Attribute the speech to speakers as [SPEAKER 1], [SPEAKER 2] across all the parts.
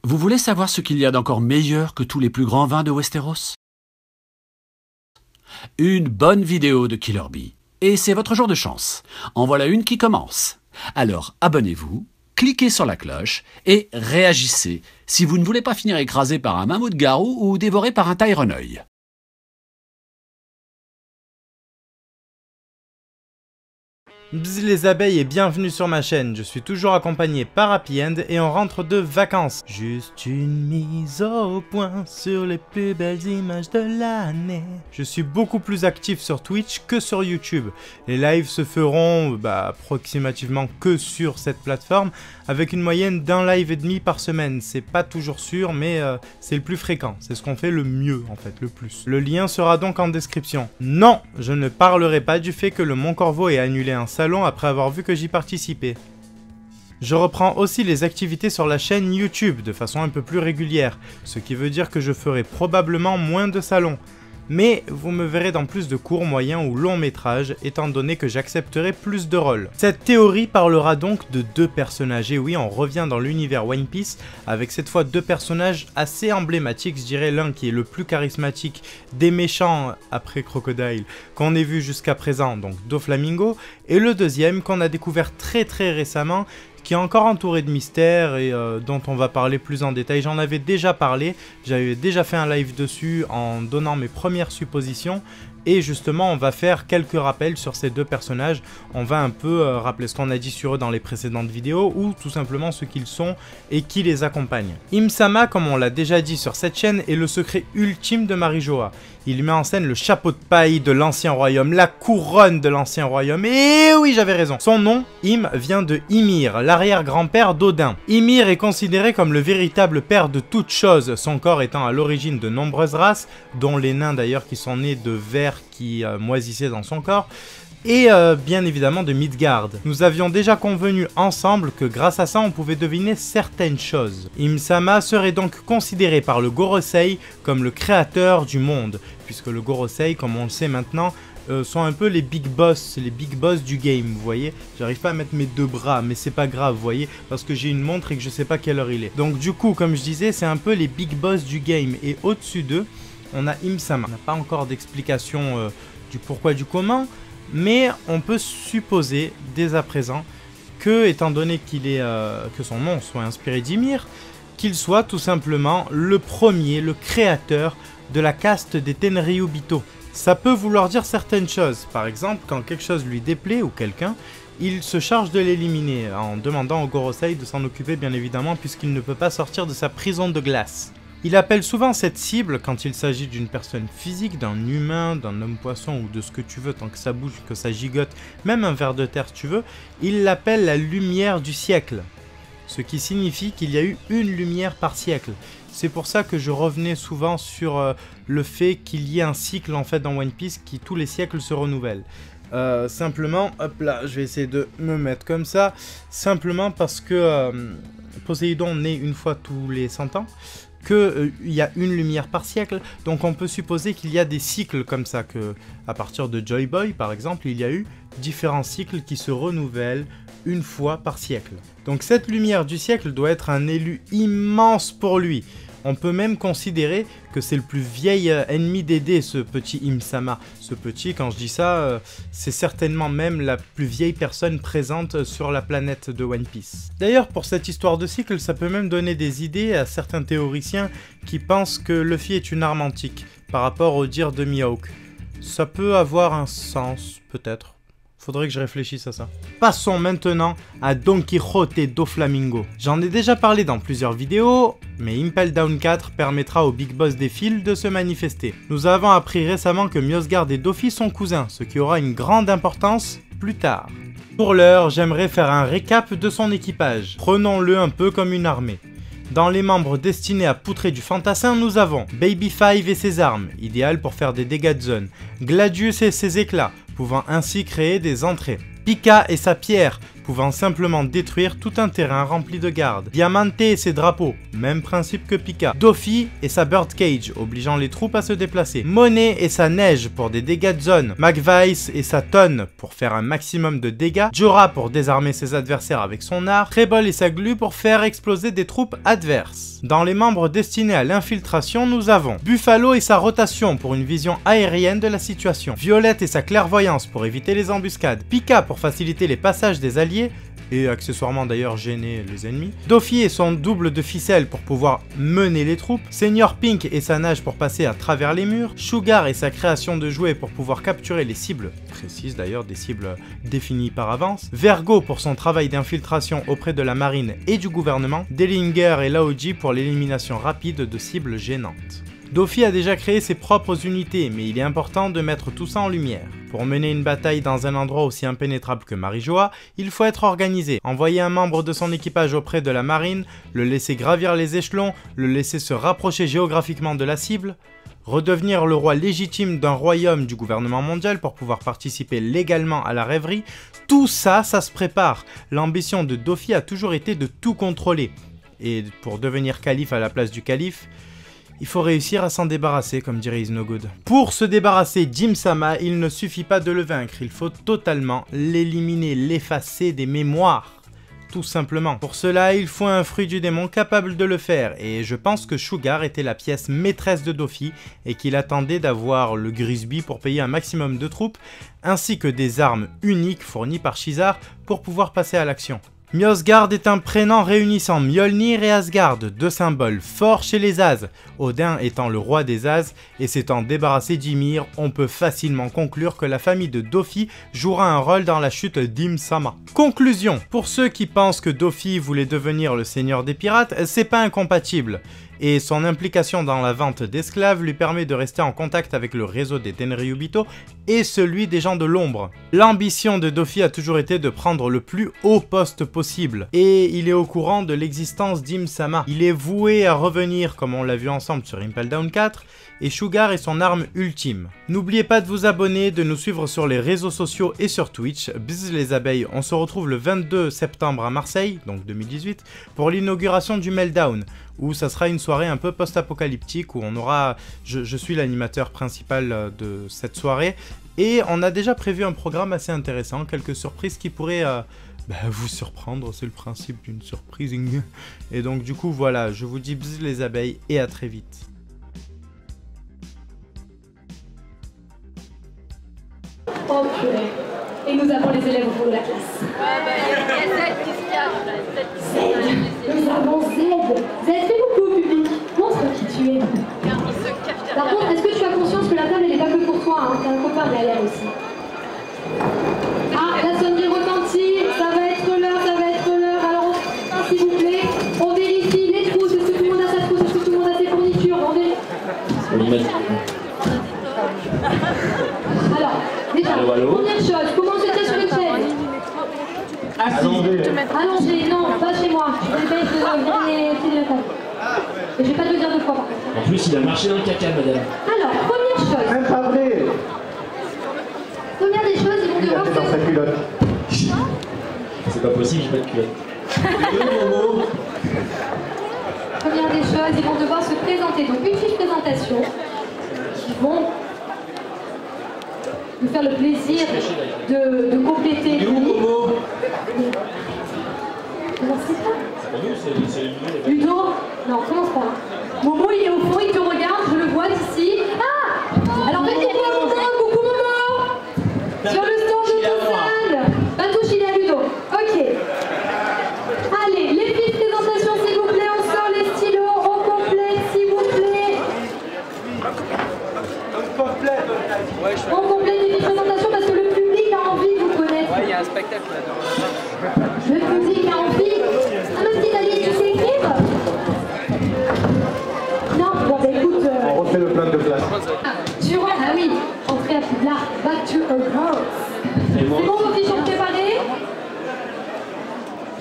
[SPEAKER 1] Vous voulez savoir ce qu'il y a d'encore meilleur que tous les plus grands vins de Westeros? Une bonne vidéo de Killer Bee. Et c'est votre jour de chance. En voilà une qui commence. Alors abonnez-vous, cliquez sur la cloche et réagissez si vous ne voulez pas finir écrasé par un mammouth-garou ou dévoré par un Tyroneuil.
[SPEAKER 2] Bzz les abeilles et bienvenue sur ma chaîne, je suis toujours accompagné par Happy End et on rentre de vacances. Juste une mise au point sur les plus belles images de l'année. Je suis beaucoup plus actif sur Twitch que sur YouTube. Les lives se feront approximativement que sur cette plateforme avec une moyenne d'un live et demi par semaine. C'est pas toujours sûr mais c'est le plus fréquent, c'est ce qu'on fait le mieux en fait, le plus. Le lien sera donc en description. Non, je ne parlerai pas du fait que le Mont Corvo ait annulé un salon après avoir vu que j'y participais. Je reprends aussi les activités sur la chaîne YouTube de façon un peu plus régulière, ce qui veut dire que je ferai probablement moins de salons. Mais vous me verrez dans plus de courts, moyens ou longs métrages, étant donné que j'accepterai plus de rôles. Cette théorie parlera donc de deux personnages, et oui, on revient dans l'univers One Piece, avec cette fois deux personnages assez emblématiques, je dirais l'un qui est le plus charismatique des méchants après Crocodile, qu'on ait vu jusqu'à présent, donc Doflamingo, et le deuxième qu'on a découvert très récemment, qui est encore entouré de mystères et dont on va parler plus en détail. J'en avais déjà parlé, j'avais déjà fait un live dessus en donnant mes premières suppositions. Et justement, on va faire quelques rappels sur ces deux personnages. On va un peu rappeler ce qu'on a dit sur eux dans les précédentes vidéos ou tout simplement ce qu'ils sont et qui les accompagne. Im-sama, comme on l'a déjà dit sur cette chaîne, est le secret ultime de Marijoa. Il met en scène le chapeau de paille de l'ancien royaume, la couronne de l'ancien royaume. Et oui, j'avais raison. Son nom, Im, vient de Ymir, l'arrière-grand-père d'Odin. Ymir est considéré comme le véritable père de toutes choses, son corps étant à l'origine de nombreuses races, dont les nains d'ailleurs qui sont nés de vers qui moisissait dans son corps, et bien évidemment de Midgard. Nous avions déjà convenu ensemble que grâce à ça on pouvait deviner certaines choses. Im-sama serait donc considéré par le Gorosei comme le créateur du monde, puisque le Gorosei, comme on le sait maintenant, sont un peu les big boss du game, vous voyez. J'arrive pas à mettre mes deux bras, mais c'est pas grave, vous voyez, parce que j'ai une montre et que je sais pas quelle heure il est. Donc du coup, comme je disais, c'est un peu les big boss du game, et au-dessus d'eux, on a Im-sama. On n'a pas encore d'explication du pourquoi du comment, mais on peut supposer dès à présent que, étant donné qu'il est que son nom soit inspiré d'Ymir, qu'il soit tout simplement le premier, le créateur de la caste des Tenryubito. Ça peut vouloir dire certaines choses. Par exemple, quand quelque chose lui déplaît ou quelqu'un, il se charge de l'éliminer en demandant au Gorosei de s'en occuper bien évidemment puisqu'il ne peut pas sortir de sa prison de glace. Il appelle souvent cette cible, quand il s'agit d'une personne physique, d'un humain, d'un homme-poisson ou de ce que tu veux, tant que ça bouge, que ça gigote, même un ver de terre si tu veux, il l'appelle la lumière du siècle. Ce qui signifie qu'il y a eu une lumière par siècle. C'est pour ça que je revenais souvent sur le fait qu'il y ait un cycle en fait dans One Piece qui tous les siècles se renouvelle. Simplement, hop là, je vais essayer de me mettre comme ça, simplement parce que Poséidon naît une fois tous les 100 ans, qu'il y a une lumière par siècle, donc on peut supposer qu'il y a des cycles comme ça, que à partir de Joy Boy par exemple, il y a eu différents cycles qui se renouvellent une fois par siècle. Donc cette lumière du siècle doit être un élu immense pour lui. On peut même considérer que c'est le plus vieil ennemi d'Édé, ce petit Im-sama. Ce petit, quand je dis ça, c'est certainement même la plus vieille personne présente sur la planète de One Piece. D'ailleurs, pour cette histoire de cycle, ça peut même donner des idées à certains théoriciens qui pensent que Luffy est une arme antique, par rapport au dire de Mihawk. Ça peut avoir un sens, peut-être. Faudrait que je réfléchisse à ça. Passons maintenant à Don Quijote Doflamingo. J'en ai déjà parlé dans plusieurs vidéos, mais Impel Down 4 permettra au Big Boss des fils de se manifester. Nous avons appris récemment que Mjosgard et Doffy sont cousins, ce qui aura une grande importance plus tard. Pour l'heure, j'aimerais faire un récap de son équipage. Prenons-le un peu comme une armée. Dans les membres destinés à poutrer du fantassin, nous avons Baby Five et ses armes, idéales pour faire des dégâts de zone. Gladius et ses éclats, pouvant ainsi créer des entrées. Pika et sa pierre, pouvant simplement détruire tout un terrain rempli de gardes. Diamante et ses drapeaux, même principe que Pika. Doffy et sa birdcage, obligeant les troupes à se déplacer. Monet et sa neige pour des dégâts de zone. McVice et sa tonne pour faire un maximum de dégâts. Jorah pour désarmer ses adversaires avec son art. Treble et sa glu pour faire exploser des troupes adverses. Dans les membres destinés à l'infiltration, nous avons Buffalo et sa rotation pour une vision aérienne de la situation. Violette et sa clairvoyance pour éviter les embuscades. Pika pour faciliter les passages des alliés, et accessoirement d'ailleurs gêner les ennemis. Doffy et son double de ficelle pour pouvoir mener les troupes. Senior Pink et sa nage pour passer à travers les murs. Sugar et sa création de jouets pour pouvoir capturer les cibles, précises d'ailleurs, des cibles définies par avance. Vergo pour son travail d'infiltration auprès de la marine et du gouvernement. Dellinger et Laoji pour l'élimination rapide de cibles gênantes. Doffy a déjà créé ses propres unités, mais il est important de mettre tout ça en lumière. Pour mener une bataille dans un endroit aussi impénétrable que Marijoa, il faut être organisé. Envoyer un membre de son équipage auprès de la marine, le laisser gravir les échelons, le laisser se rapprocher géographiquement de la cible, redevenir le roi légitime d'un royaume du gouvernement mondial pour pouvoir participer légalement à la rêverie, tout ça, ça se prépare. L'ambition de Doffy a toujours été de tout contrôler. Et pour devenir calife à la place du calife, il faut réussir à s'en débarrasser, comme dirait Isnogood. Pour se débarrasser d'Im-sama, il ne suffit pas de le vaincre, il faut totalement l'éliminer, l'effacer des mémoires. Tout simplement. Pour cela, il faut un fruit du démon capable de le faire, et je pense que Sugar était la pièce maîtresse de Doffy, et qu'il attendait d'avoir le Grisby pour payer un maximum de troupes, ainsi que des armes uniques fournies par Shizar pour pouvoir passer à l'action. Mjosgard est un prénom réunissant Mjolnir et Asgard, deux symboles forts chez les As, Odin étant le roi des As, et s'étant débarrassé d'Ymir, on peut facilement conclure que la famille de Doffy jouera un rôle dans la chute d'Im-sama. Conclusion, pour ceux qui pensent que Doffy voulait devenir le seigneur des pirates, c'est pas incompatible. Et son implication dans la vente d'esclaves lui permet de rester en contact avec le réseau des Tenryubito et celui des gens de l'ombre. L'ambition de Doffy a toujours été de prendre le plus haut poste possible, et il est au courant de l'existence d'Im-sama. Il est voué à revenir, comme on l'a vu ensemble sur Impel Down 4, et Sugar est son arme ultime. N'oubliez pas de vous abonner, de nous suivre sur les réseaux sociaux et sur Twitch. Bzzz les abeilles, on se retrouve le 22 septembre à Marseille, donc 2018, pour l'inauguration du Meltdown, où ça sera une soirée un peu post-apocalyptique, où on aura... Je suis l'animateur principal de cette soirée, et on a déjà prévu un programme assez intéressant, quelques surprises qui pourraient... vous surprendre, c'est le principe d'une surprise. Et donc du coup voilà, je vous dis bzzz les abeilles et à très vite.
[SPEAKER 3] Oh purée. Et nous avons les élèves au fond de la classe.
[SPEAKER 4] Il y a Z qui se cache.
[SPEAKER 3] Z. Nous avons Z. Z, fais beaucoup au public. Montre qui tu es.
[SPEAKER 4] Il se cache.
[SPEAKER 3] Par contre, est-ce que tu as conscience que la table elle est pas que pour toi, hein. T'as un copain derrière aussi. Ah, la sonnerie retentit. Ça va être l'heure. Alors, s'il vous plaît, on vérifie les trousses. Est-ce que tout le monde a sa trousse? Est-ce que tout le monde a ses fournitures? On vérifie. Alors, déjà, première chose, comment jeter sur une chaise? Allongé, non, pas chez moi. Je vais baisser les pieds de la table. Et je vais pas te le dire deux fois par contre.
[SPEAKER 5] En plus, il a marché dans le caca, madame.
[SPEAKER 3] Alors, première chose.
[SPEAKER 6] Même pas vrai.
[SPEAKER 3] Première des choses, ils vont devoir
[SPEAKER 6] dans sa culotte.
[SPEAKER 5] C'est pas possible, j'ai pas de culotte.
[SPEAKER 3] Première des choses, ils vont devoir se présenter. Donc une fiche présentation. Ils vont nous faire le plaisir de compléter. Comment c'est ça? Ludo? Non, commence pas. Momo, il est au fond, il te regarde, je le vois d'ici. Ah! Alors faites des Momo, coucou Momo! Sur le stand de salle. Patouche, il est à Ludo. Ok. Allez, les fiches présentation, s'il vous plaît, on sort les stylos, on complète, s'il vous plaît. On complète les fiches présentation parce que le public a envie de vous connaître.
[SPEAKER 7] Ouais, il y a un spectacle là-dedans.
[SPEAKER 3] Le public a envie. Ah, ma petite Alice, tu sais écrire? Non, bon, bah écoute.
[SPEAKER 6] On refait le plan de place.
[SPEAKER 3] Tu rentres, ah oui, entrée à Poudlard, back to a girl. C'est bon, vos fiches sont préparées?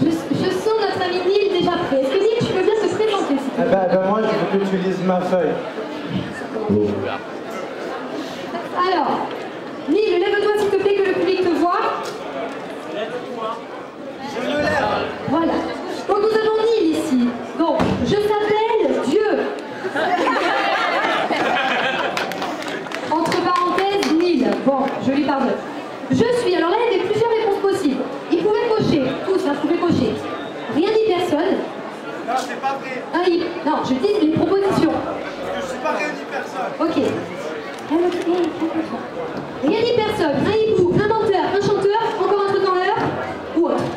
[SPEAKER 3] Je sens notre ami Neil déjà prêt. Est-ce que Neil, tu peux bien te présenter s'il te plaît?
[SPEAKER 6] Moi, je veux que tu lises ma feuille.
[SPEAKER 3] Alors, Neil, lève-toi s'il te plaît que le public te voit. je lui pardonne. Je suis, alors là il y avait plusieurs réponses possibles. Il pouvait cocher, tous, hein, je pouvais cocher. Rien dit personne.
[SPEAKER 6] Non, c'est pas vrai.
[SPEAKER 3] Non, je dis les propositions.
[SPEAKER 6] Parce que je sais pas rien dit personne.
[SPEAKER 3] Ok. Rien dit personne, un hibou, un menteur, un chanteur, encore un truc dans l'heure, ou autre.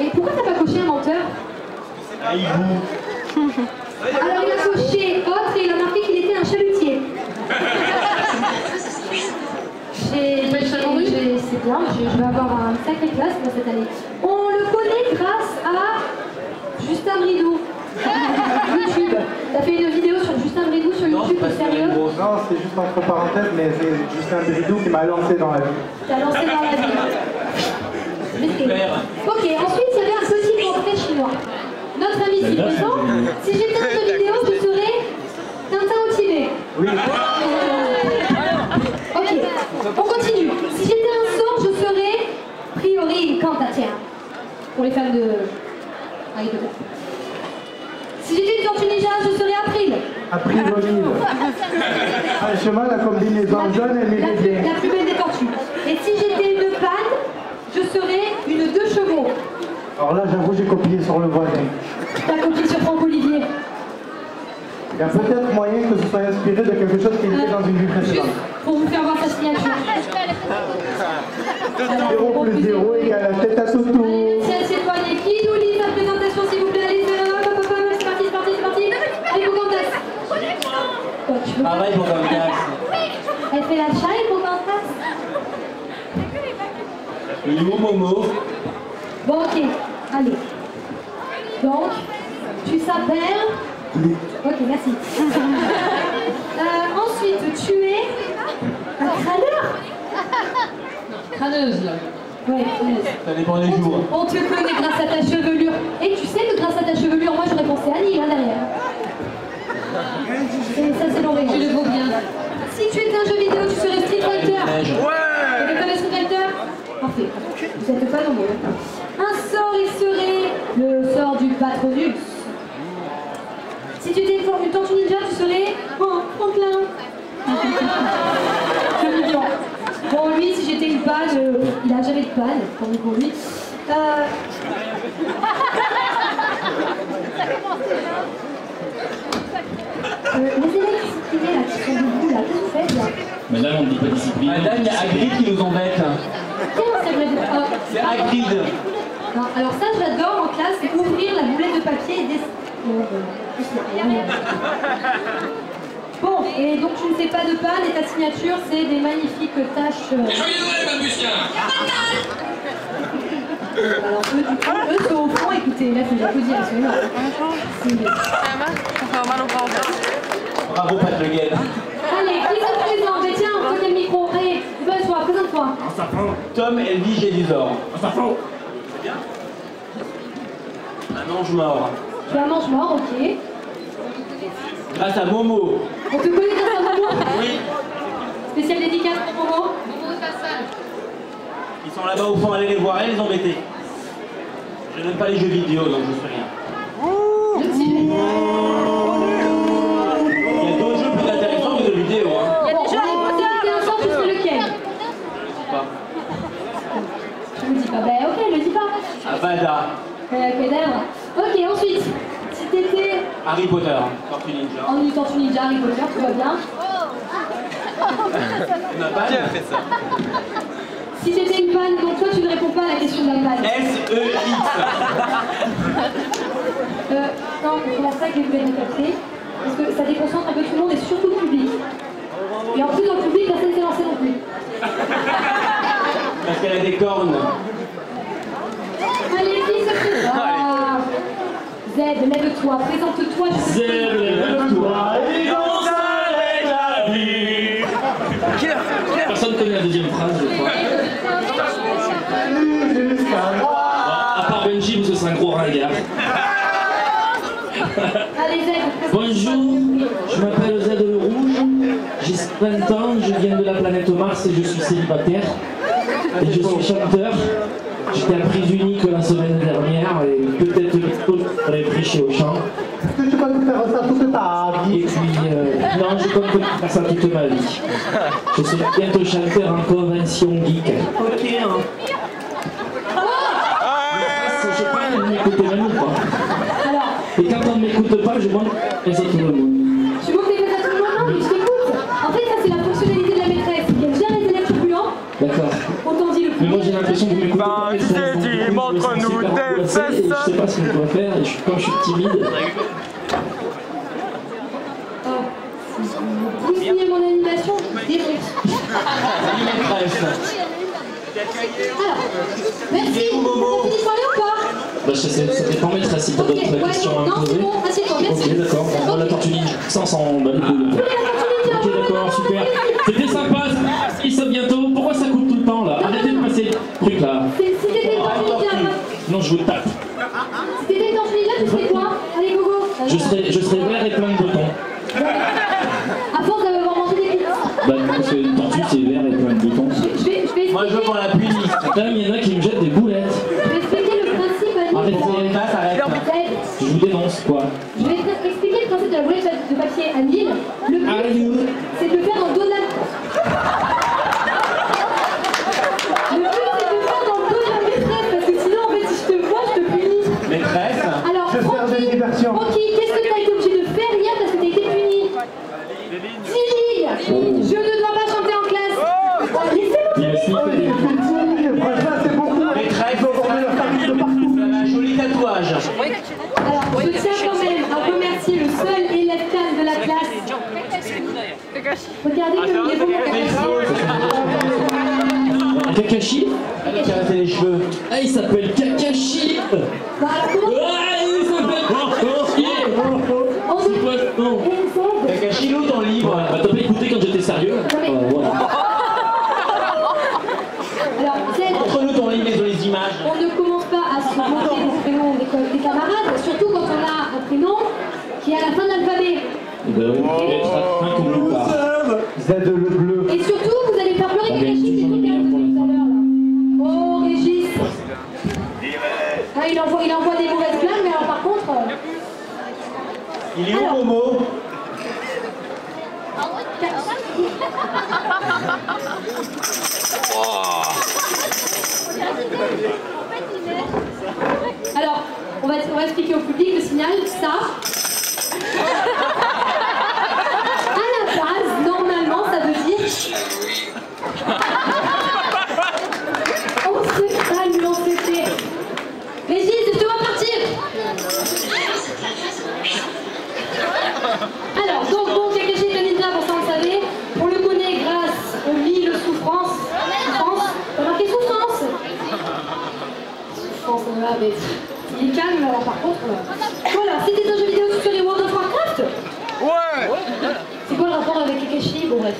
[SPEAKER 3] Et pourquoi t'as pas coché un menteur?
[SPEAKER 5] Un hibou.
[SPEAKER 3] Alors il a coché autre et il a marqué qu'il était un chalutier. C'est bien, je vais avoir un sacré classe pour cette année. On le connaît grâce à Justin Bridou. YouTube. T'as fait une vidéo sur Justin Bridou sur YouTube, t'es sérieux?
[SPEAKER 6] Non, c'est juste entre parenthèses, mais c'est Justin Bridou qui m'a lancé dans la vie.
[SPEAKER 3] T'as lancé dans la vie. Ok, ensuite il y avait un petit portrait chinois. Notre ami ici présent, si j'étais un jeu vidéo, je serais Tintin au Tibet.
[SPEAKER 5] Oui.
[SPEAKER 3] Ok, on continue. Si j'étais un sort, je serais priori Cantatien. Pour les fans de Harry Potter. Si j'étais une tortue ninja, je serais April.
[SPEAKER 6] April O'Neil. Franchement, la combinaison jaune, elle m'est bien.
[SPEAKER 3] La plus belle des tortues. Et si j'étais une panne, je serais une 2 chevaux.
[SPEAKER 6] Alors là, j'avoue, j'ai copié sur le voisin.
[SPEAKER 3] T'as copié sur Franck Olivier.
[SPEAKER 6] Il y a peut-être moyen que ce soit inspiré de quelque chose qui était dans une vie précédente.
[SPEAKER 3] Juste pour vous faire voir sa signature.
[SPEAKER 6] 0 plus 0 égale la tête à Soutou.
[SPEAKER 3] Allez, si elle s'éloigne, qui nous lit sa présentation, s'il vous plaît? Allez, c'est parti, c'est parti, c'est parti. Allez, Pocahontas. Quoi, tu veux pas?
[SPEAKER 5] Pareil pour Pocahontas.
[SPEAKER 3] Elle fait la chaille, Pocahontas.
[SPEAKER 5] Le Momo.
[SPEAKER 3] Bon, ok, allez. Donc, tu s'appelles... Ok, merci. Ensuite, tu es un crâneur. Crâneuse, là. Ouais, crâneuse.
[SPEAKER 5] Ça dépend des jours.
[SPEAKER 3] On te connaît grâce à ta chevelure. Et tu sais que grâce à ta chevelure, moi j'aurais pensé à Annie, là derrière. Et ça, c'est l'envers. Tu le vaux bien. Si tu étais un jeu vidéo, tu serais Street Fighter. Ouais. Vous connaissez Street Fighter? Parfait. Vous n'êtes pas nombreux. Un sort, il serait le sort du Patronus. Si tu étais une tortue ninja, tu serais Franklin. C'est mignon. Bon, lui, si j'étais une panne, il a jamais de panne, pour lui. Les élèves qui s'inscrivaient là, qui sont debout là, qu'est-ce que vous faites là?
[SPEAKER 5] Madame, on ne dit pas discipline. Madame, il y a Hagrid qui nous embête.
[SPEAKER 3] C'est vrai.
[SPEAKER 5] C'est Hagrid.
[SPEAKER 3] Non, alors ça, j'adore en classe, c'est ouvrir la boulette de papier et dessiner. Bon, et donc tu ne fais pas de panne et ta signature, c'est des magnifiques taches.
[SPEAKER 8] Joyeux Noël, Babusquin.
[SPEAKER 3] Alors eux, du coup, eux sont au fond, écoutez, là, il faut les applaudir, ils sont là.
[SPEAKER 5] Bravo, Patrick.
[SPEAKER 3] Allez, qui se présente? Mais tiens, toi qui as le micro, allez, présente-toi, présente-toi.
[SPEAKER 5] Tom Elvie Gélisor. C'est bien. Un ange mort.
[SPEAKER 3] Tu as un mange mort, ok.
[SPEAKER 5] Grâce à Momo.
[SPEAKER 3] On te connaît grâce à Momo?
[SPEAKER 5] Oui.
[SPEAKER 3] Spécial dédicace pour Momo.
[SPEAKER 5] Ils sont là-bas au fond, allez les voir, allez les embêter. Je n'aime pas les jeux vidéo, donc je fais rien.
[SPEAKER 3] Le petit.
[SPEAKER 5] Il y a d'autres jeux plus intéressants que les jeux vidéo. Hein.
[SPEAKER 3] Bon, allez, si t'étais un sort, tu serais lequel?
[SPEAKER 5] Pas.
[SPEAKER 3] Je ne le dis pas. Ben ok, ne le dis pas.
[SPEAKER 5] Avada.
[SPEAKER 3] Cadavre. Ok, ensuite, si t'étais
[SPEAKER 5] Harry Potter. Tortue Ninja.
[SPEAKER 3] en une tortue ninja, Harry Potter, tout va bien.
[SPEAKER 5] On n'a pas fait ça.
[SPEAKER 3] Si t'étais une panne, donc toi tu ne réponds pas à la question de la panne.
[SPEAKER 5] S-E-X.
[SPEAKER 3] Non, c'est la ça que je voulais récapter. Parce que ça déconcentre un peu tout le monde et surtout le public. Et en plus dans le public, personne ne s'est lancé non plus.
[SPEAKER 5] Parce qu'elle a des cornes.
[SPEAKER 3] Allez, qui se présente? Z, lève-toi, présente-toi.
[SPEAKER 5] Lève-toi et danse avec la vie. Personne connaît la deuxième phrase, je crois. À part Benji, où ce sera un gros ringard.
[SPEAKER 3] Allez, Z.
[SPEAKER 9] Bonjour, je m'appelle Z le Rouge, j'ai 20 ans, je viens de la planète Mars et je suis célibataire. Et je suis chanteur. J'étais à prise unique la semaine dernière et peut-être bientôt pour les prix chez Auchan.
[SPEAKER 6] Est-ce que tu peux nous faire ça toute ta vie?
[SPEAKER 9] Et puis, non, Non, je compte faire ça toute ma vie. Je serai bientôt chanteur en convention geek.
[SPEAKER 5] Ok, hein.
[SPEAKER 9] Je crois que vous m'écoutez même ou pas.
[SPEAKER 3] Alors,
[SPEAKER 9] Et quand on ne m'écoute pas, je montre les autres le monde.
[SPEAKER 3] tu montres les fesses à tout le monde, non, mais je t'écoute. En fait, ça, c'est la fonctionnalité de la maîtresse. Elle aime bien les élèves turbulents.
[SPEAKER 9] D'accord.
[SPEAKER 3] Autant dit le plus.
[SPEAKER 9] Mais moi j'ai l'impression que vous m'écoutez pas.
[SPEAKER 2] Ben, qui t'ai dit, montre-nous tes fesses.
[SPEAKER 9] Je sais pas ce qu'on doit faire et comme je suis timide.
[SPEAKER 3] Vous signez mon animation, défonce. Alors, merci. Vous avez fini de parler ou pas?
[SPEAKER 9] Bah, ça dépend, maîtresse, si t'as d'autres questions à me
[SPEAKER 3] non, c'est
[SPEAKER 9] poser.
[SPEAKER 3] bon, assieds-toi, merci.
[SPEAKER 9] Ok, d'accord. Bon, la tortue ninja, ça, on s'en bat les couilles. Ok, d'accord, super. C'était sympa, ils savent bientôt. Pourquoi ça coupe tout le temps là? Arrêtez de passer le truc là.
[SPEAKER 3] Si t'étais une tortue ninja,
[SPEAKER 9] Non, je vous tape.
[SPEAKER 3] si t'étais une tortue ninja, tu ferais quoi? Allez, gogo.
[SPEAKER 9] Je serai vert et plein de boutons.
[SPEAKER 3] À force d'avoir mangé des pizzas.
[SPEAKER 9] Bah, parce que une tortue c'est vert et plein de boutons.
[SPEAKER 3] Je vais expliquer.
[SPEAKER 5] Moi, je veux qu'on la punisse.
[SPEAKER 9] Là, il y en a qui me jettent des boulettes.
[SPEAKER 3] Je vais expliquer le principe, Annie.
[SPEAKER 9] Arrêtez. Je vous dénonce, quoi.
[SPEAKER 3] Je vais expliquer le principe de la boulette de papier à Lille. Le but, c'est de le faire dans le dos de la... Le but, c'est de le faire dans le dos de la maîtresse, parce que sinon, en fait, si je te vois, je te punis.
[SPEAKER 5] Maîtresse.
[SPEAKER 3] Alors,
[SPEAKER 6] Je vais faire des diversions.
[SPEAKER 3] Francky, qu'est-ce que t'as été obligé de faire hier parce que t'as été puni? Tilly, je ne dois pas chanter en classe. Laissez-moi
[SPEAKER 9] Il explique que des-
[SPEAKER 6] Franchement, c'est beaucoup.
[SPEAKER 5] Maîtresse.
[SPEAKER 6] Il faut avoir de la famille de partout.
[SPEAKER 5] Un joli tatouage.
[SPEAKER 3] Alors, je tiens quand même à remercier le seul élève calme de la classe. Regardez comme il est beau, mon Kakashi.
[SPEAKER 9] Kakashi?
[SPEAKER 5] Elle a caressé les cheveux.
[SPEAKER 9] Ah, il s'appelle Kakashi!
[SPEAKER 3] Bah, alors, comment
[SPEAKER 9] Ah, il s'appelle Kakashi!
[SPEAKER 3] on
[SPEAKER 9] C'est
[SPEAKER 3] se...
[SPEAKER 9] quoi ce nom?
[SPEAKER 5] Kakashi, loue ton livre.
[SPEAKER 9] Bah, t'as pas écouté quand j'étais sérieux? Voilà.
[SPEAKER 3] Alors, c'est...
[SPEAKER 5] Montre-nous ton livre et sur les images.
[SPEAKER 3] On ne commence pas à se moquer des prénoms des camarades, surtout quand on a un prénom qui est à la fin de l'alphabet.
[SPEAKER 9] Bah oui, être un comme nous part.
[SPEAKER 6] Z le bleu.
[SPEAKER 3] Et surtout, vous allez faire pleurer Régis, c'est tout à l'heure là. Oh, Régis. Ah, il envoie des mauvaises blagues, mais alors par contre...
[SPEAKER 5] Il est où, Momo?
[SPEAKER 3] Alors, on va expliquer au public le signal, ça. À la base, normalement, ça veut dire... On se calme, on se fait. Régis, je te vois partir. Alors, donc, bon, Kakashi est un ninja, pour ça on le savait. On le connaît grâce au mille souffrances. T'as marqué souffrance? Souffrance, là, mais il est calme, alors par contre... Voilà, c'était un jeu vidéo sur les World of Warcraft.
[SPEAKER 2] Ouais.
[SPEAKER 3] C'est quoi le rapport avec Kakashi? Bon, bref.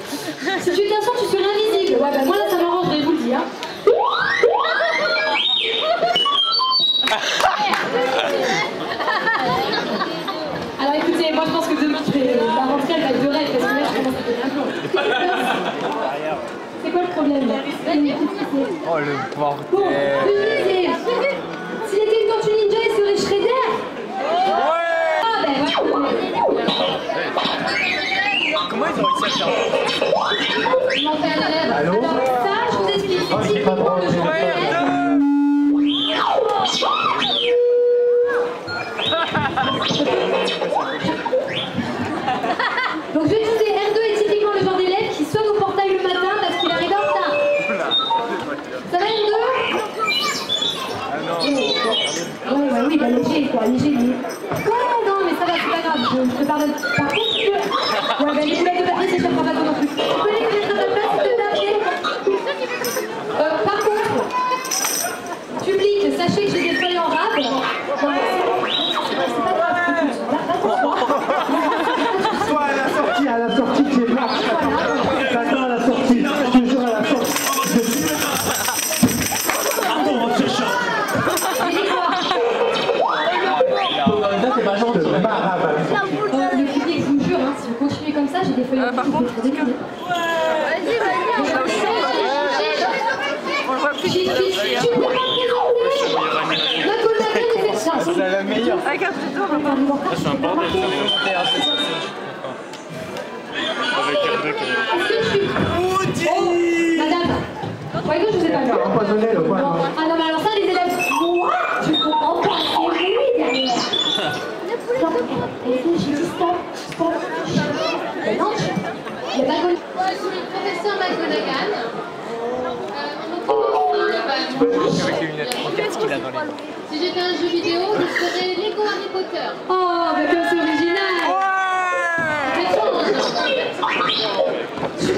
[SPEAKER 3] Si tu étais un son, tu serais invisible. Ouais, bah moi là, ça m'arrange, je vous le dis, hein. Alors écoutez, moi je pense que demain je vais la rentrée elle va être de rêve parce que là je commence à péter un plomb. C'est quoi le problème là?
[SPEAKER 2] Oh le
[SPEAKER 3] Bon,
[SPEAKER 2] bordel.
[SPEAKER 3] je disais, s'il était une tortue ninja, il serait Shredder. Ah ben voilà.
[SPEAKER 2] Comment ils ont réussi à faire
[SPEAKER 3] Il m'en fait un élève.
[SPEAKER 6] Allô?
[SPEAKER 3] Alors ça, je vous explique.
[SPEAKER 6] Oh, c'est pas drôle, c'est pas
[SPEAKER 3] Donc je vais te dire, R2 est typiquement le genre d'élève qui sonne au portail le matin parce qu'il arrive en retard. Ça va R2? Oui, bah léger quoi, léger lui. Ouais, non, mais ça va, c'est pas grave, je te pardonne. Par contre, tu peux... Ouais, bah les boulettes de papier, c'est pas pas non plus. Tu peux les mettre à ta place, s'il te plaît? Par contre, public, sachez que j'ai des feuilles en rab. Non, c'est pas grave, écoute,
[SPEAKER 6] Soit à la sortie, tu es blanc. T'attends à la sortie. Je te jure, à la sortie.
[SPEAKER 5] Ça, c'est pas gentil.
[SPEAKER 6] C'est pas arabe.
[SPEAKER 3] le public, je vous jure, hein, si vous continuez comme ça, j'ai des feuilles en rab. Par contre,
[SPEAKER 4] On le voit plus.
[SPEAKER 3] tu ne peux pas présenter. La collègue, elle fait ça.
[SPEAKER 2] C'est la meilleure.
[SPEAKER 4] Regarde plutôt, on va
[SPEAKER 2] C'est un bordel, ça fait monter un peu.
[SPEAKER 3] Est-ce que je suis... Oh, madame, vous voyez que je vous ai pas vu.
[SPEAKER 6] Empoisonné le poing.
[SPEAKER 3] Bon, ah non, mais alors ça, les élèves, moi, je comprends pas, c'est oui derrière. Genre, j'ai dit stop, stop. Mais non, il y a pas de...
[SPEAKER 4] Moi, je suis le professeur McGonagall. Si j'étais un jeu vidéo, je serais Lego Harry Potter.
[SPEAKER 3] Oh, mais comme c'est original.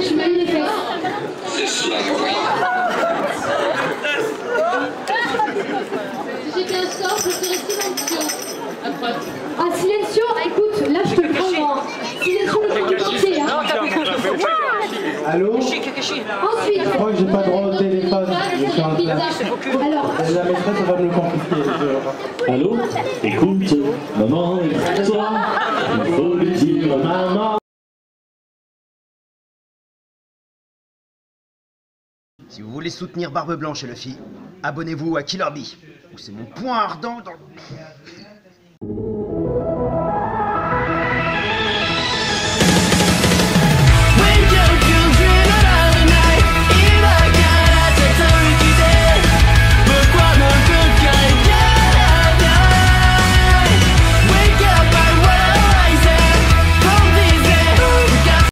[SPEAKER 3] Je m'aime les fesses.
[SPEAKER 4] Si j'étais un sort, je serais Silencio.
[SPEAKER 3] Ah, Silencio, écoute, là je te le prends en... Silencio le plus porté, hein.
[SPEAKER 6] Allô?
[SPEAKER 3] Ensuite,
[SPEAKER 6] Je crois que j'ai pas droit au téléphone. Je suis en classe.
[SPEAKER 3] alors,
[SPEAKER 6] La maîtresse va me le confisquer.
[SPEAKER 9] Allô? Écoute, maman est toi, il faut lui dire maman.
[SPEAKER 8] Si vous voulez soutenir Barbe Blanche et le filles, abonnez-vous à Killer Bee, où c'est mon point ardent dans...